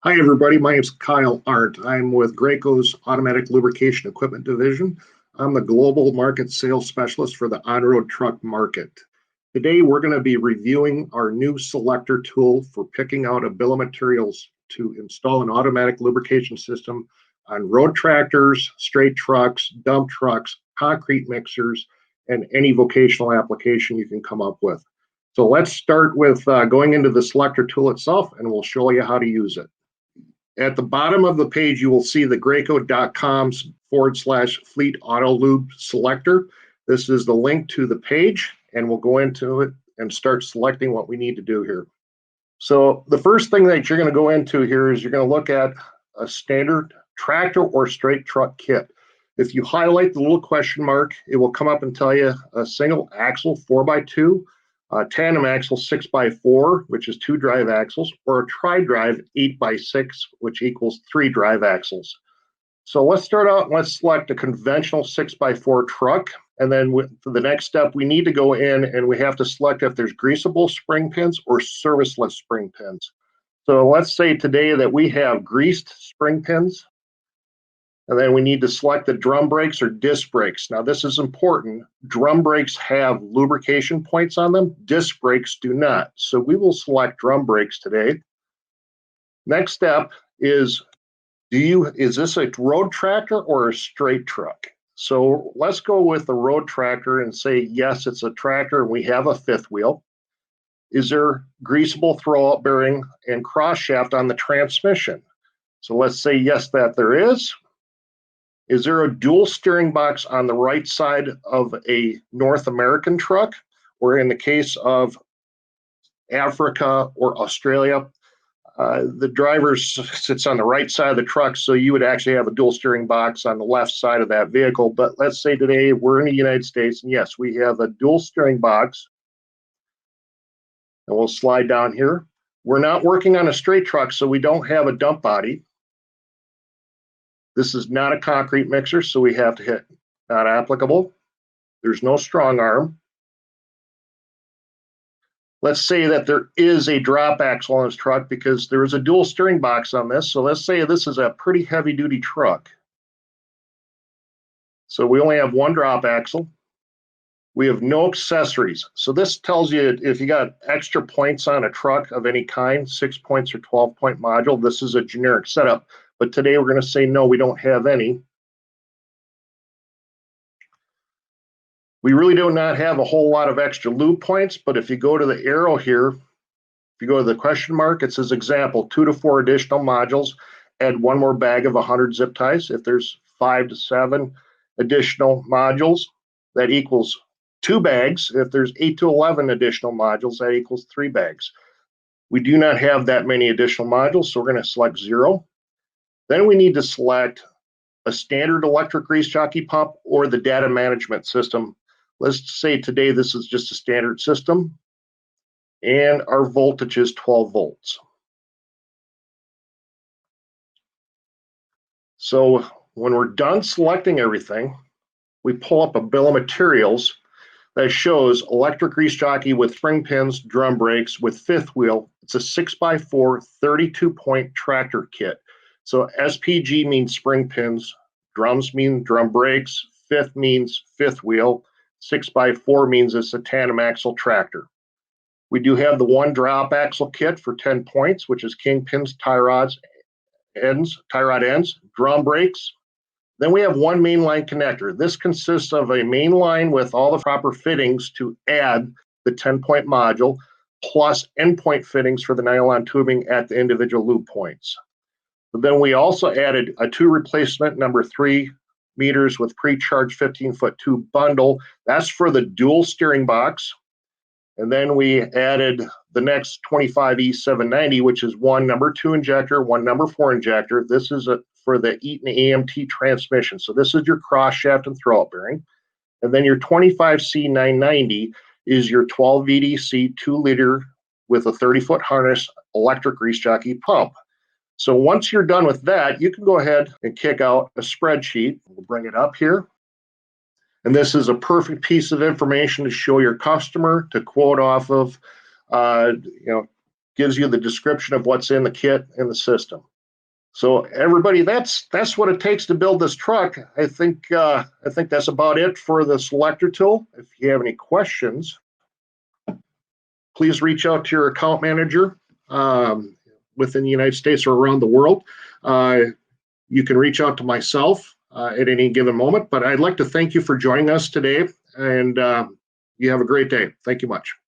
Hi, everybody. My name is Kyle Arndt. I'm with Graco's Automatic Lubrication Equipment Division. I'm the Global Market Sales Specialist for the on-road truck market. Today, we're going to be reviewing our new Selector tool for picking out a bill of materials to install an automatic lubrication system on road tractors, straight trucks, dump trucks, concrete mixers, and any vocational application you can come up with. So let's start with going into the Selector tool itself, and we'll show you how to use it. At the bottom of the page, you will see the Graco.com/fleet auto lube selector. This is the link to the page, and we'll go into it and start selecting what we need to do here. So the first thing that you're going to go into here is you're going to look at a standard tractor or straight truck kit. If you highlight the little question mark, it will come up and tell you a single axle 4x2, a tandem axle 6x4, which is 2 drive axles, or a tri-drive 8x6, which equals 3 drive axles. So let's start out and let's select a conventional 6x4 truck. And then for the next step, we need to go in and we have to select if there's greasable spring pins or serviceless spring pins. So let's say today that we have greased spring pins. And then we need to select the drum brakes or disc brakes. Now, this is important. Drum brakes have lubrication points on them. Disc brakes do not. So we will select drum brakes today. Next step is, is this a road tractor or a straight truck? So let's go with the road tractor and say, yes, it's a tractor and we have a fifth wheel. Is there greasable throwout bearing and cross shaft on the transmission? So let's say yes, that there is. Is there a dual steering box on the right side of a North American truck? Or in the case of Africa or Australia, the driver sits on the right side of the truck, so you would actually have a dual steering box on the left side of that vehicle. But let's say today we're in the United States, and yes, we have a dual steering box. And we'll slide down here. We're not working on a straight truck, so we don't have a dump body. This is not a concrete mixer, so we have to hit not applicable. There's no strong arm. Let's say that there is a drop axle on this truck because there is a dual steering box on this. So let's say this is a pretty heavy duty truck. So we only have one drop axle. We have no accessories. So this tells you if you got extra points on a truck of any kind, 6 points or 12-point module, this is a generic setup. But today we're going to say, no, we don't have any. We really do not have a whole lot of extra lube points, but if you go to the arrow here, if you go to the question mark, it says example, 2 to 4 additional modules, add one more bag of 100 zip ties. If there's 5 to 7 additional modules, that equals 2 bags. If there's 8 to 11 additional modules, that equals 3 bags. We do not have that many additional modules, so we're going to select 0. Then we need to select a standard electric grease jockey pump or the data management system. Let's say today this is just a standard system, and our voltage is 12 volts. So when we're done selecting everything, we pull up a bill of materials that shows electric grease jockey with spring pins, drum brakes with fifth wheel. It's a 6x4 32-point tractor kit. So SPG means spring pins, drums mean drum brakes, fifth means fifth wheel, 6x4 means it's a tandem axle tractor. We do have the one drop axle kit for 10 points, which is kingpins, tie rod ends, drum brakes. Then we have one mainline connector. This consists of a main line with all the proper fittings to add the 10-point module, plus endpoint fittings for the nylon tubing at the individual loop points. But then we also added a 2 replacement number 3 meters with pre-charged 15-foot tube bundle. That's for the dual steering box. And then we added the next 25E790, which is one number 2 injector, one number 4 injector. This is for the Eaton AMT transmission. So this is your cross shaft and throwout bearing. And then your 25C990 is your 12 VDC 2-liter with a 30-foot harness electric grease jockey pump. So once you're done with that, you can go ahead and kick out a spreadsheet. We'll bring it up here. And this is a perfect piece of information to show your customer, to quote off of, gives you the description of what's in the kit and the system. So everybody, that's what it takes to build this truck. I think that's about it for the Selector tool. If you have any questions, please reach out to your account manager within the United States or around the world. You can reach out to myself at any given moment, but I'd like to thank you for joining us today, and you have a great day. Thank you much.